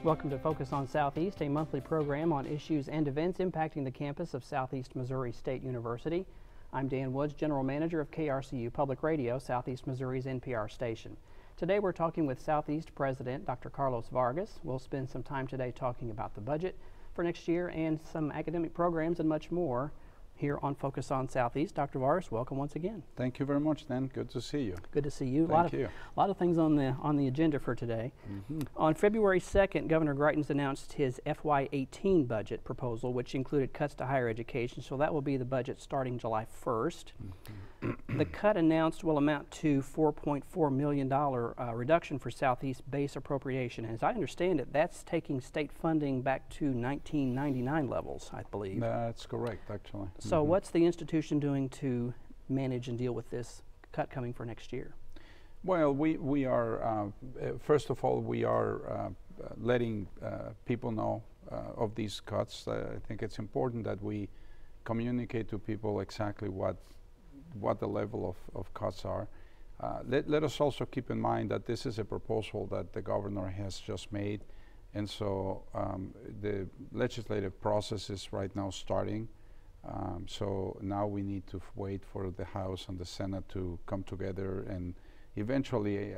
Welcome to Focus on Southeast, a monthly program on issues and events impacting the campus of Southeast Missouri State University. I'm Dan Woods, General Manager of KRCU Public Radio, Southeast Missouri's NPR station. Today we're talking with Southeast President Dr. Carlos Vargas. We'll spend some time today talking about the budget for next year and some academic programs and much more here on Focus on Southeast. Dr. Vargas, welcome once again. Thank you very much, Dan. Good to see you. Good to see you. Thank you. A lot of things on the agenda for today. On February 2nd, Governor Greitens announced his FY18 budget proposal, which included cuts to higher education. So that will be the budget starting July 1st. The cut announced will amount to $4.4 million reduction for Southeast base appropriation. And as I understand it, that's taking state funding back to 1999 levels, I believe. That's correct, actually. So what's the institution doing to manage and deal with this cut coming for next year? Well, we are, first of all, we are letting people know of these cuts. I think it's important that we communicate to people exactly what the level of cuts are. Let us also keep in mind that this is a proposal that the governor has just made, and so the legislative process is right now starting. So now we need to wait for the House and the Senate to come together, and eventually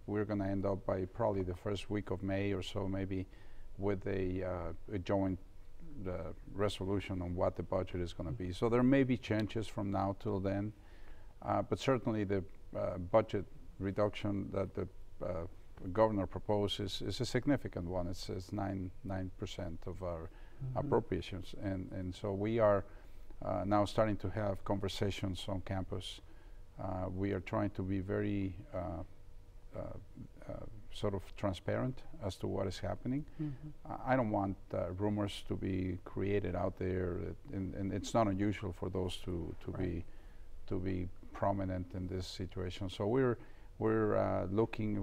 we're going to end up by probably the first week of May or so, maybe with a joint resolution on what the budget is going to be. So there may be changes from now till then, but certainly the budget reduction that the governor proposes is a significant one. It's 9% of our appropriations, and so we are now starting to have conversations on campus. We are trying to be very sort of transparent as to what is happening. I don't want rumors to be created out there, and it's not unusual for those to be prominent in this situation. So we're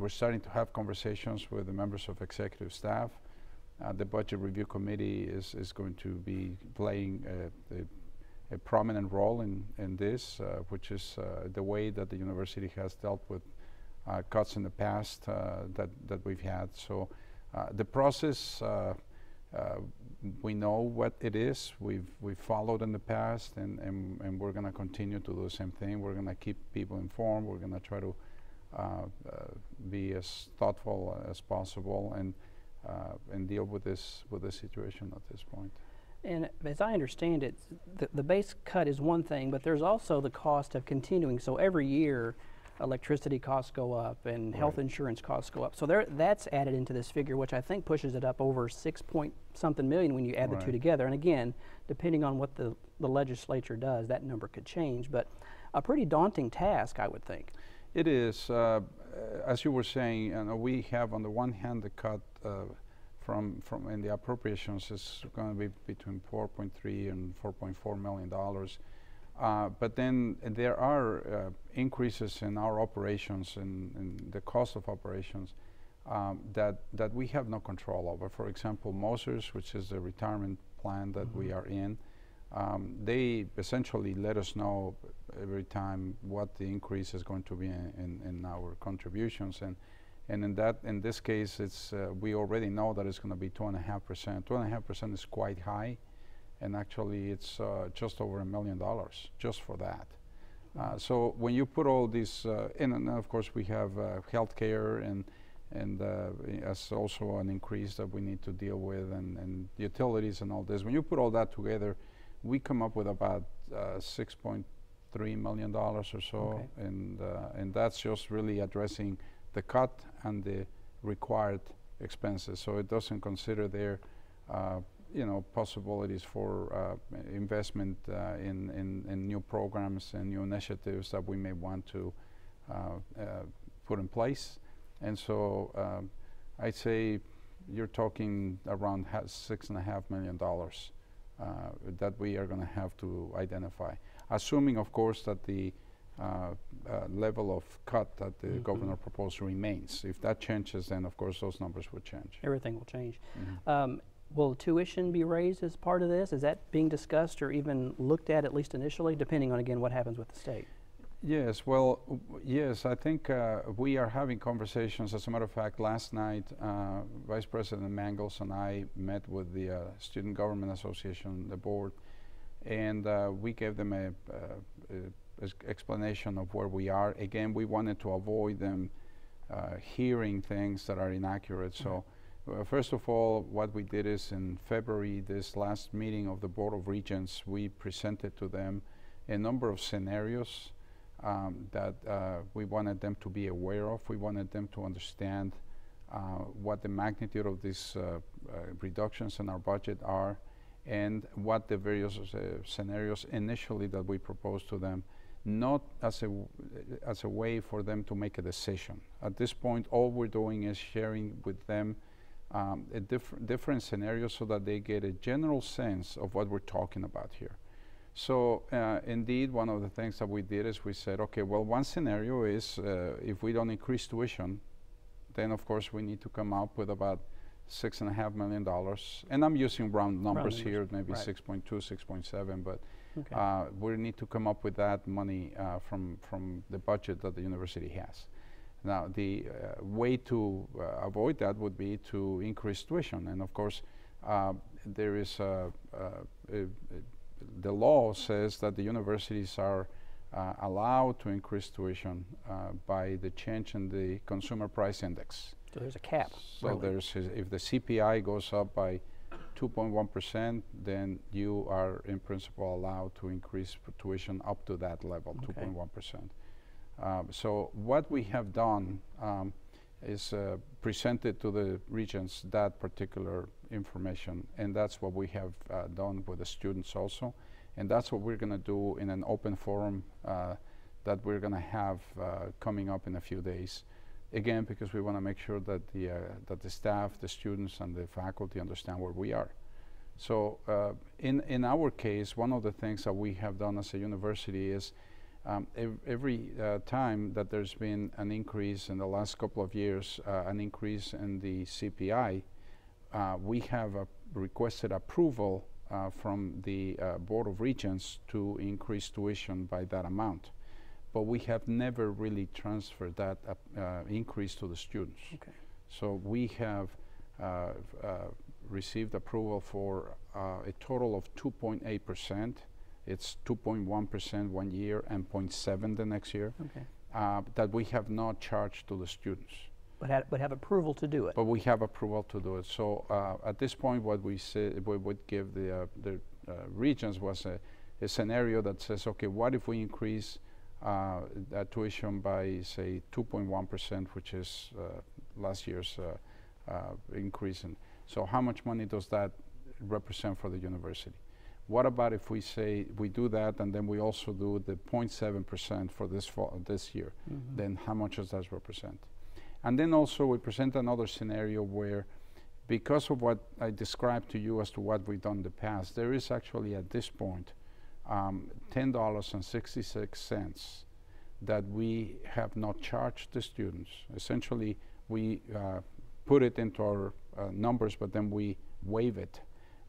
starting to have conversations with the members of executive staff. The Budget Review Committee is going to be playing a prominent role in this, which is the way that the university has dealt with cuts in the past that we've had. So the process, we know what it is. We've followed in the past, and we're going to continue to do the same thing. We're going to keep people informed. We're going to try to be as thoughtful as possible and deal with this situation at this point. And as I understand it, the base cut is one thing, but there's also the cost of continuing. So every year, electricity costs go up and health insurance costs go up. So that's added into this figure, which I think pushes it up over 6-point-something million when you add the two together. And again, depending on what the legislature does, that number could change. But a pretty daunting task, I would think. It is. As you were saying, we have on the one hand the cut from in the appropriations is going to be between $4.3 and $4.4 million. But then there are increases in our operations and the cost of operations that we have no control over. For example, Mosers, which is the retirement plan that we are in, they essentially let us know every time what the increase is going to be in our contributions, and in this case, it's we already know that it's going to be 2.5%. 2.5% is quite high, and actually it's just over $1 million just for that. So when you put all these in, and of course we have healthcare and as also an increase that we need to deal with, and utilities and all this. When you put all that together, we come up with about $6.3 million or so, and that's just really addressing the cut and the required expenses. So it doesn't consider their possibilities for investment in new programs and new initiatives that we may want to put in place. And so I'd say you're talking around $6.5 million that we are going to have to identify, assuming, of course, that the level of cut that the governor proposed remains. If that changes, then of course those numbers would change. Everything will change. Will tuition be raised as part of this? Is that being discussed or even looked at least initially, depending on, again, what happens with the state? Yes, well, yes, I think we are having conversations. As a matter of fact, last night, Vice President Mangles and I met with the Student Government Association, the board, and we gave them a explanation of where we are. Again, we wanted to avoid them hearing things that are inaccurate. So, first of all, what we did is in February, this last meeting of the Board of Regents, we presented to them a number of scenarios that we wanted them to be aware of. We wanted them to understand what the magnitude of these reductions in our budget are, and what the various scenarios initially that we proposed to them, not as a way for them to make a decision. At this point, all we're doing is sharing with them different scenarios so that they get a general sense of what we're talking about here. So indeed, one of the things that we did is we said, okay, well, one scenario is if we don't increase tuition, then of course we need to come up with about $6.5 million. And I'm using round numbers here, maybe right. 6.2, 6.7, but okay. We need to come up with that money from the budget that the university has. Now, the way to avoid that would be to increase tuition. And of course, there is the law says that the universities are allowed to increase tuition by the change in the consumer price index. So there's a cap. So really? If the CPI goes up by 2.1%, then you are in principle allowed to increase tuition up to that level, okay. 2.1%. So what we have done is presented to the regents that particular information, and that's what we have done with the students also, and that's what we're going to do in an open forum that we're going to have coming up in a few days. Again, because we want to make sure that the staff, the students, and the faculty understand where we are. So in our case, one of the things that we have done as a university is every time that there's been an increase in the last couple of years, an increase in the CPI, we have requested approval from the Board of Regents to increase tuition by that amount. But we have never really transferred that increase to the students. Okay. So we have received approval for a total of 2.8%. It's 2.1% 1 year and 0.7% the next year. Okay. That we have not charged to the students. But have approval to do it. But we have approval to do it. So at this point, what we would give the regents was a scenario that says, okay, what if we increase tuition by, say, 2.1%, which is last year's increase. So how much money does that represent for the university? What about if we say we do that and then we also do the 0.7% for this year? Mm-hmm. Then how much does that represent? And then also we present another scenario where, because of what I described to you as to what we've done in the past, there is actually at this point $10.66 that we have not charged the students. Essentially, we put it into our numbers, but then we waive it.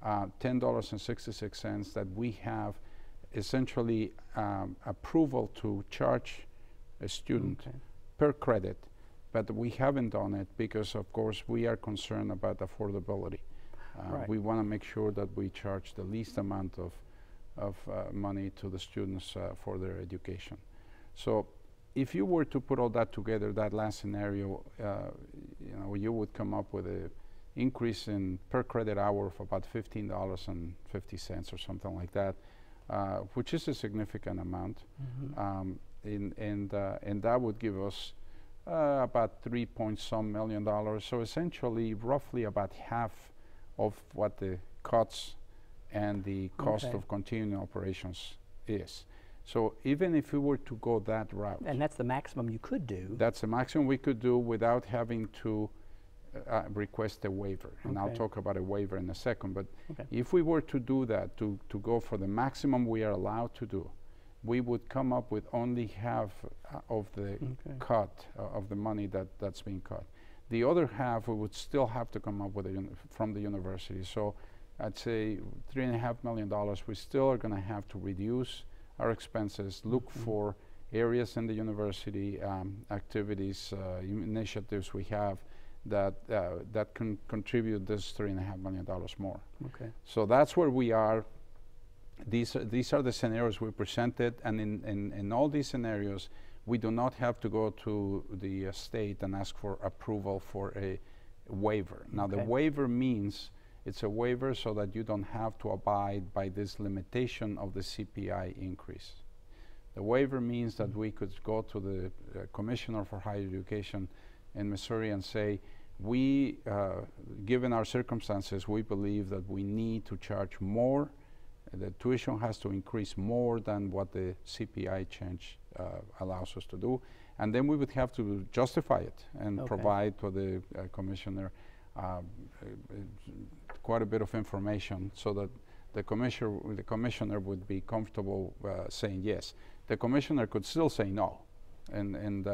$10.66 that we have essentially approval to charge a student per credit, but we haven't done it because, of course, we are concerned about affordability. Right. We want to make sure that we charge the least amount of money to the students for their education. So if you were to put all that together, that last scenario, you would come up with an increase in per credit hour of about $15.50 or something like that, which is a significant amount. Mm-hmm. And that would give us about $3.some million. So essentially, roughly about half of what the cuts and the cost of continuing operations is. So even if we were to go that route. And that's the maximum you could do. That's the maximum we could do without having to request a waiver. And I'll talk about a waiver in a second. But if we were to do that, to go for the maximum we are allowed to do, we would come up with only half of the cut of the money that's being cut. The other half we would still have to come up with from the university. So I'd say $3.5 million. We still are going to have to reduce our expenses, look for areas in the university, activities, initiatives we have that can contribute this $3.5 million more. Okay. So that's where we are. These are the scenarios we presented, and in all these scenarios, we do not have to go to the state and ask for approval for a waiver. Now, the waiver means it's a waiver so that you don't have to abide by this limitation of the CPI increase. The waiver means that we could go to the Commissioner for Higher Education in Missouri and say, we, given our circumstances, we believe that we need to charge more. The tuition has to increase more than what the CPI change allows us to do. And then we would have to justify it and provide to the Commissioner quite a bit of information so that the Commissioner would be comfortable saying yes. The Commissioner could still say no, and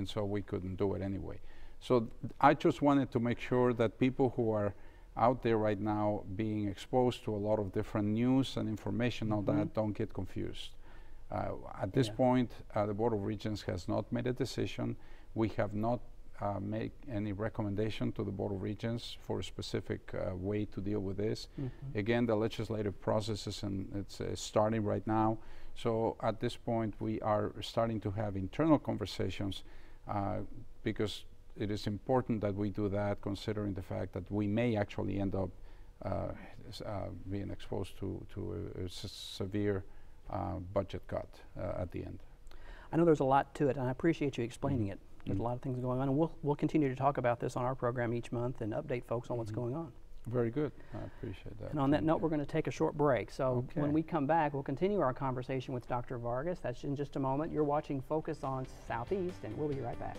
so we couldn't do it anyway. So I just wanted to make sure that people who are out there right now being exposed to a lot of different news and information on that don't get confused. At this point, the Board of Regents has not made a decision. We have not made any recommendation to the Board of Regents for a specific way to deal with this. Again, the legislative process is it's starting right now. So at this point, we are starting to have internal conversations because it is important that we do that, considering the fact that we may actually end up being exposed to a severe budget cut at the end. I know there's a lot to it, and I appreciate you explaining it. There's a lot of things going on, and we'll continue to talk about this on our program each month and update folks on what's going on. Very good. I appreciate that. And on that note, we're going to take a short break. So when we come back, we'll continue our conversation with Dr. Vargas. That's in just a moment. You're watching Focus on Southeast, and we'll be right back.